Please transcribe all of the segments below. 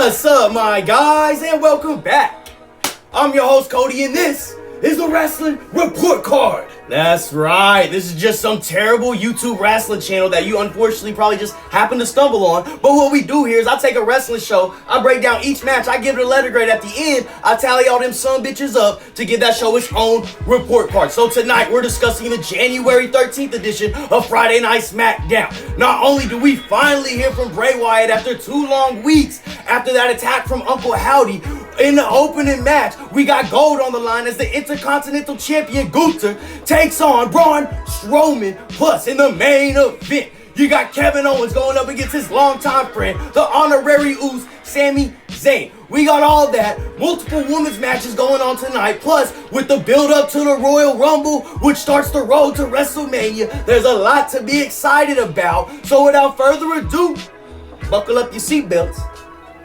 What's up, my guys, and welcome back. I'm your host, Cody, and this is the Wrestling Report Card. That's right, this is just some terrible YouTube wrestling channel that you unfortunately probably just happened to stumble on. But what we do here is I take a wrestling show, I break down each match, I give it a letter grade. At the end, I tally all them son bitches up to give that show its own report card. So tonight, we're discussing the January 13th edition of Friday Night Smackdown. Not only do we finally hear from Bray Wyatt after 2 long weeks after that attack from Uncle Howdy, in the opening match, we got gold on the line as the Intercontinental Champion Gunther takes on Braun Strowman. Plus, in the main event, you got Kevin Owens going up against his longtime friend, the honorary Uce, Sami Zayn. We got all that, multiple women's matches going on tonight, plus with the build up to the Royal Rumble, which starts the road to WrestleMania, there's a lot to be excited about. So without further ado, buckle up your seatbelts.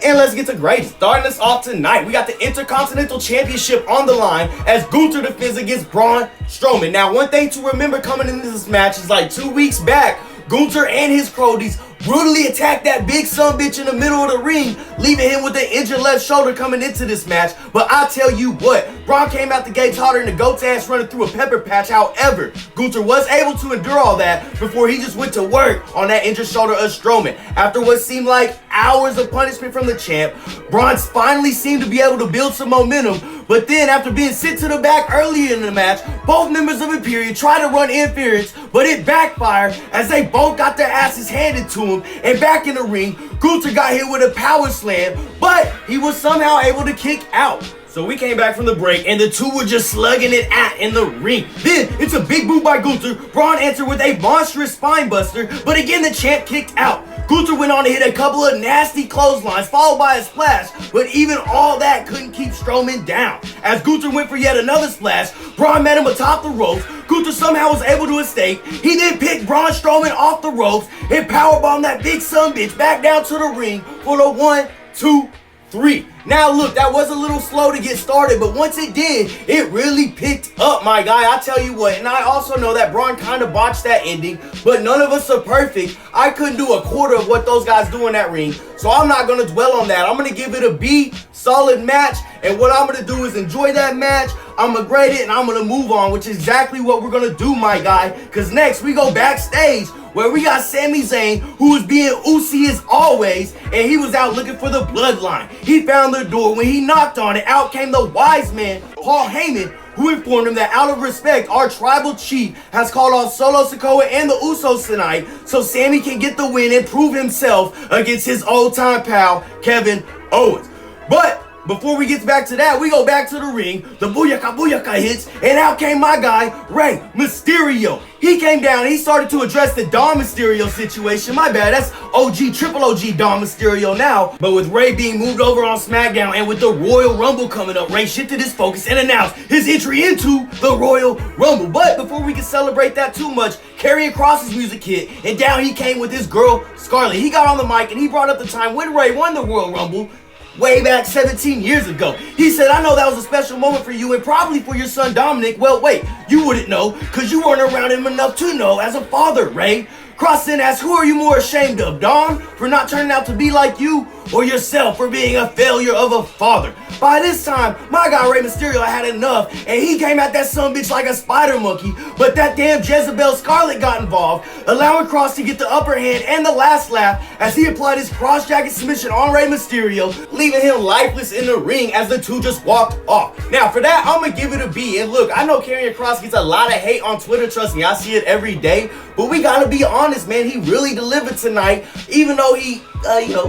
And let's get to grading. Starting us off tonight, we got the Intercontinental Championship on the line as Gunther defends against Braun Strowman. Now, one thing to remember coming into this match is like 2 weeks back, Gunther and his cronies brutally attacked that big sumbitch in the middle of the ring, leaving him with an injured left shoulder coming into this match. But I tell you what, Braun came out the gates harder than a goat's ass running through a pepper patch. However, Gunther was able to endure all that before he just went to work on that injured shoulder of Strowman. After what seemed like hours of punishment from the champ, Braun finally seemed to be able to build some momentum. But then, after being sent to the back earlier in the match, both members of Imperium tried to run interference, but it backfired as they both got their asses handed to them. And back in the ring, Gunther got hit with a power slam, but he was somehow able to kick out. So we came back from the break, and the two were just slugging it out in the ring. Then, it's a big boot by Gunther. Braun answered with a monstrous spine buster, but again, the champ kicked out. Gunther went on to hit a couple of nasty clotheslines, followed by a splash, but even all that couldn't keep Strowman down. As Gunther went for yet another splash, Braun met him atop the ropes. Gunther somehow was able to escape. He then picked Braun Strowman off the ropes and powerbombed that big sumbitch back down to the ring for the 1, 2, 3. Now look, that was a little slow to get started, but once it did, it really picked up, my guy. I tell you what, and I also know that Braun kind of botched that ending, but none of us are perfect. I couldn't do a quarter of what those guys do in that ring, so I'm not going to dwell on that. I'm going to give it a B, solid match, and what I'm going to do is enjoy that match. I'm going to grade it, and I'm going to move on, which is exactly what we're going to do, my guy, because next we go backstage, where we got Sami Zayn, who was being Uzi as always, and he was out looking for the bloodline. He found the door. When he knocked on it, out came the wise man, Paul Heyman, who informed him that out of respect, our tribal chief has called off Solo Sikoa and the Usos tonight, so Sami can get the win and prove himself against his old-time pal, Kevin Owens. But before we get back to that, we go back to the ring. The booyaka booyaka hits, and out came my guy, Rey Mysterio. He came down and he started to address the Dom Mysterio situation. My bad, that's OG, triple OG Dom Mysterio now. But with Rey being moved over on SmackDown and with the Royal Rumble coming up, Rey shifted his focus and announced his entry into the Royal Rumble. But before we can celebrate that too much, Karrion Kross's music hit, and down he came with his girl, Scarlett. He got on the mic and he brought up the time when Rey won the Royal Rumble, way back 17 years ago. He said, I know that was a special moment for you and probably for your son Dominic. Well, wait, you wouldn't know because you weren't around him enough to know as a father, Rey. Kross then asked, who are you more ashamed of, Dom, for not turning out to be like you, or yourself for being a failure of a father? By this time, my guy Rey Mysterio had enough, and he came at that sumbitch like a spider monkey, but that damn Jezebel Scarlett got involved, allowing Kross to get the upper hand and the last laugh as he applied his cross-jacket submission on Rey Mysterio, leaving him lifeless in the ring as the two just walked off. Now, for that, I'm going to give it a B, and look, I know Karrion Kross gets a lot of hate on Twitter, trust me, I see it every day, but we got to be honest, man, he really delivered tonight, even though he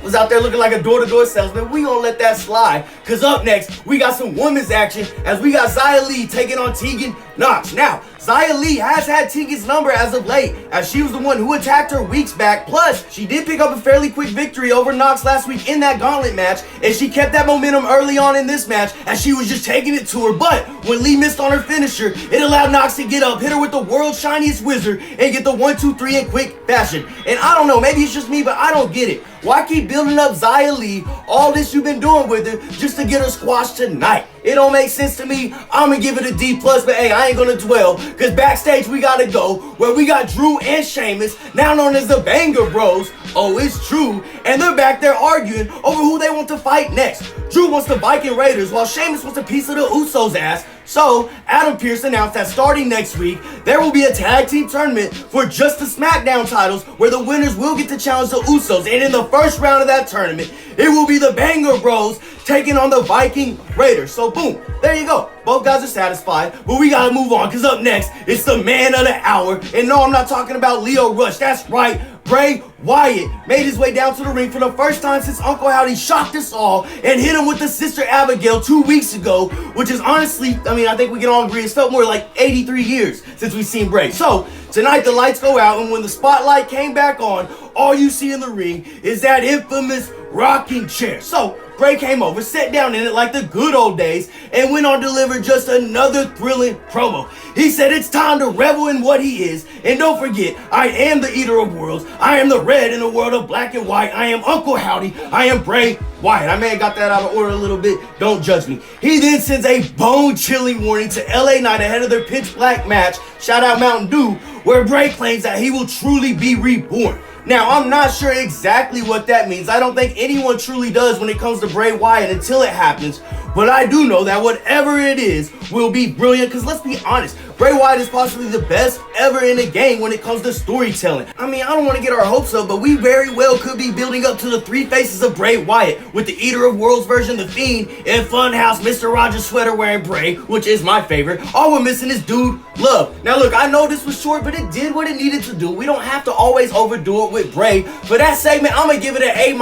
was out there looking like a door-to-door salesman. We gonna let that slide, because up next, we got some women's action as we got Xia Li taking on Tegan Nox. Now, Xia Li has had Tegan's number as of late, as she was the one who attacked her weeks back. Plus, she did pick up a fairly quick victory over Nox last week in that gauntlet match, and she kept that momentum early on in this match as she was just taking it to her. But when Li missed on her finisher, it allowed Nox to get up, hit her with the world's shiniest wizard, and get the 1, 2, 3 in quick fashion. And I don't know, maybe it's just me, but I don't get it. Why keep building up Xia Li, all this you've been doing with her, just appears to get her squashed tonight. It don't make sense to me. I'm gonna give it a D+, but hey, I ain't gonna dwell, because backstage we gotta go where we got Drew and Sheamus, now known as the Banger Bros. Oh, it's true. And they're back there arguing over who they want to fight next. Drew wants the Viking Raiders, while Sheamus wants a piece of the Usos' ass. So, Adam Pearce announced that starting next week, there will be a tag team tournament for just the Smackdown titles, where the winners will get to challenge the Usos. And in the first round of that tournament, it will be the Banger Bros taking on the Viking Raiders. So boom, there you go. Both guys are satisfied, but we gotta move on, because up next, it's the man of the hour. And no, I'm not talking about Leo Rush. That's right, Bray Wyatt made his way down to the ring for the first time since Uncle Howdy shocked us all and hit him with the Sister Abigail 2 weeks ago, which is honestly, I think we can all agree, it's felt more like 83 years since we've seen Bray. So, tonight the lights go out, and when the spotlight came back on, all you see in the ring is that infamous rocking chair. So, Bray came over, sat down in it like the good old days, and went on to deliver just another thrilling promo. He said it's time to revel in what he is, and don't forget, I am the eater of worlds, I am the red in a world of black and white, I am Uncle Howdy, I am Bray Wyatt. I may have got that out of order a little bit, don't judge me. He then sends a bone-chilling warning to LA Knight ahead of their pitch black match, shout out Mountain Dew, where Bray claims that he will truly be reborn. Now, I'm not sure exactly what that means. I don't think anyone truly does when it comes to Bray Wyatt until it happens. But I do know that whatever it is will be brilliant, because let's be honest, Bray Wyatt is possibly the best ever in the game when it comes to storytelling. I don't want to get our hopes up, but we very well could be building up to the 3 faces of Bray Wyatt, with the Eater of Worlds version, The Fiend, and Funhouse Mr. Rogers sweater wearing Bray, which is my favorite. All we're missing is Dude Love. Now look, I know this was short, but it did what it needed to do. We don't have to always overdo it with Bray. For that segment, I'm gonna give it an A-.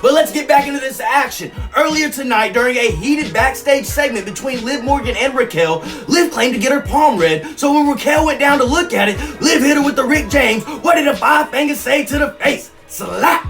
But let's get back into this action. Earlier tonight, during a heated backstage segment between Liv Morgan and Raquel, Liv claimed to get her palm read. So when Raquel went down to look at it, Liv hit her with the Rick James. What did a 5-finger say to the face? Slap!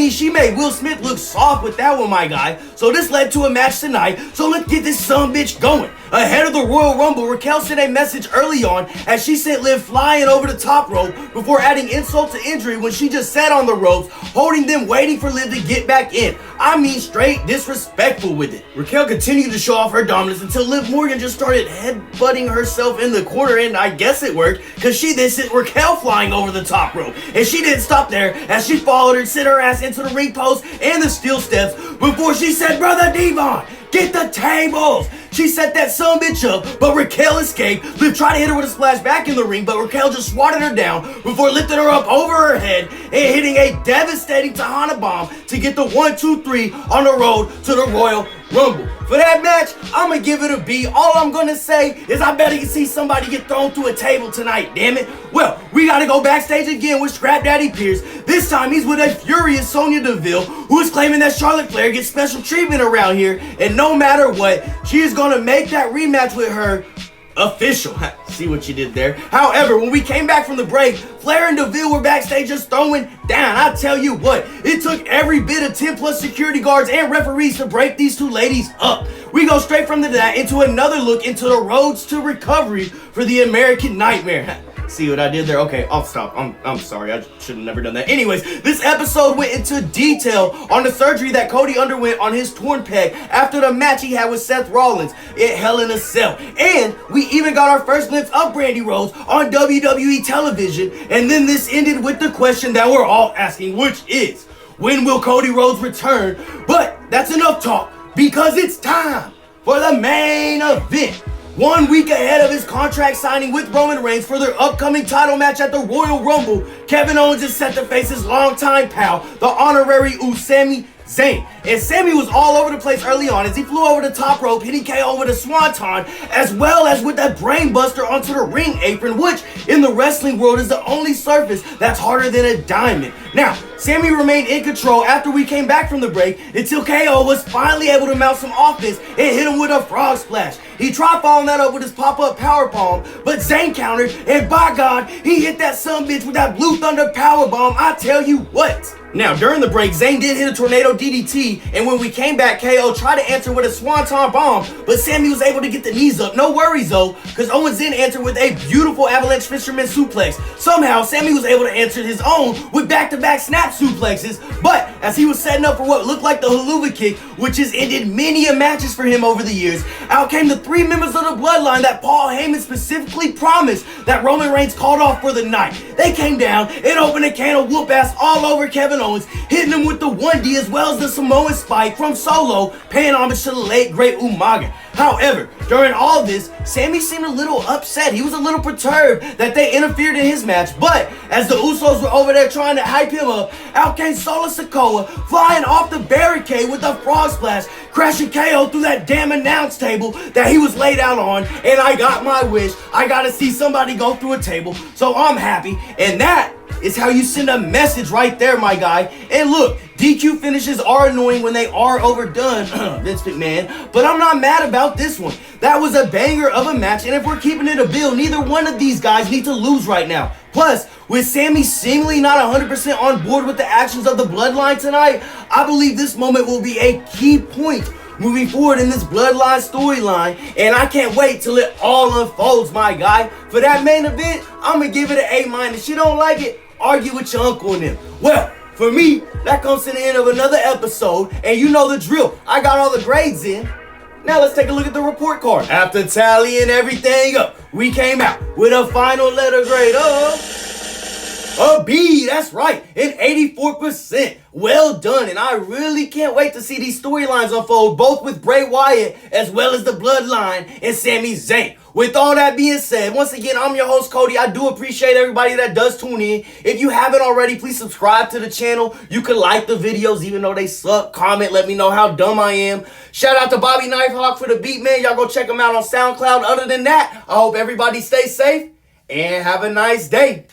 She made Will Smith look soft with that one, my guy. So this led to a match tonight, so let's get this sumbitch going. Ahead of the Royal Rumble, Raquel sent a message early on as she sent Liv flying over the top rope before adding insult to injury when she just sat on the ropes, holding them, waiting for Liv to get back in. Straight disrespectful with it. Raquel continued to show off her dominance until Liv Morgan just started headbutting herself in the corner, and I guess it worked, because she then sent Raquel flying over the top rope. And she didn't stop there as she followed her and sent her ass into the ring post and the steel steps before she said, "Brother Devon, get the tables!" She set that sumbitch up, but Raquel escaped. Liv tried to hit her with a splash back in the ring, but Raquel just swatted her down before lifting her up over her head and hitting a devastating Tejana bomb to get the 1-2-3 on the road to the Royal Rumble. For that match, I'm gonna give it a B. All I'm gonna say is I better see somebody get thrown through a table tonight, damn it. Well, we gotta go backstage again with Scrap Daddy Pierce. This time he's with a furious Sonya Deville, who is claiming that Charlotte Flair gets special treatment around here, and no matter what, she is gonna make that rematch with her official. See what you did there. However, when we came back from the break, Flair and Deville were backstage just throwing down. I tell you what, it took every bit of 10 plus security guards and referees to break these two ladies up. We go straight from that into another look into the roads to recovery for the American Nightmare. See what I did there? Okay, I'll stop. I'm sorry. I should have never done that. Anyways, this episode went into detail on the surgery that Cody underwent on his torn pec after the match he had with Seth Rollins at Hell in a Cell. And we even got our first glimpse of Brandy Rose on WWE television. And then this ended with the question that we're all asking, which is, when will Cody Rhodes return? But that's enough talk, because it's time for the main event. 1 week ahead of his contract signing with Roman Reigns for their upcoming title match at the Royal Rumble, Kevin Owens is set to face his longtime pal, the honorary Sami Zayn. And Sami was all over the place early on as he flew over the top rope, hitting KO with a swanton, as well as with that brain buster onto the ring apron, which in the wrestling world is the only surface that's harder than a diamond. Now, Sami remained in control after we came back from the break until KO was finally able to mount some offense and hit him with a frog splash. He tried following that up with his pop-up powerbomb, but Zayn countered, and by God, he hit that sumbitch with that Blue Thunder powerbomb. I tell you what. Now, during the break, Zayn did hit a tornado DDT Li, and when we came back, KO tried to answer with a swanton bomb, but Sami was able to get the knees up. No worries though, because Owens then answered with a beautiful avalanche fisherman suplex. Somehow, Sami was able to answer his own with back-to-back snap suplexes, but as he was setting up for what looked like the haluva kick, which has ended many a matches for him over the years, out came the 3 members of the Bloodline that Paul Heyman specifically promised that Roman Reigns called off for the night. They came down and opened a can of whoop ass all over Kevin Owens, hitting him with the 1D as well as the Samoan Spike from Solo, paying homage to the late great Umaga. However, during all this, Sami seemed a little upset. He was a little perturbed that they interfered in his match, but as the Usos were over there trying to hype him up, out came Solo Sikoa flying off the barricade with a frog splash, crashing KO through that damn announce table that he was laid out on, and I got my wish. I got to see somebody go through a table, so I'm happy, and that is how you send a message right there, my guy. And look, DQ finishes are annoying when they are overdone, Vince McMahon, but I'm not mad about this one. That was a banger of a match, and if we're keeping it a bill, neither one of these guys need to lose right now. Plus, with Sami seemingly not 100% on board with the actions of the Bloodline tonight, I believe this moment will be a key point moving forward in this Bloodline storyline, and I can't wait till it all unfolds, my guy. For that main event, I'm gonna give it an A-. If you don't like it, argue with your uncle and them. Well, for me, that comes to the end of another episode, and you know the drill. I got all the grades in. Now let's take a look at the report card. After tallying everything up, we came out with a final letter grade of a B. That's right, an 84%. Well done, and I really can't wait to see these storylines unfold, both with Bray Wyatt as well as the Bloodline and Sami Zayn. With all that being said, once again, I'm your host, Cody. I do appreciate everybody that does tune in. If you haven't already, please subscribe to the channel. You can like the videos even though they suck. Comment, let me know how dumb I am. Shout out to Bobby Knifehawk for the beat, man. Y'all go check him out on SoundCloud. Other than that, I hope everybody stays safe and have a nice day.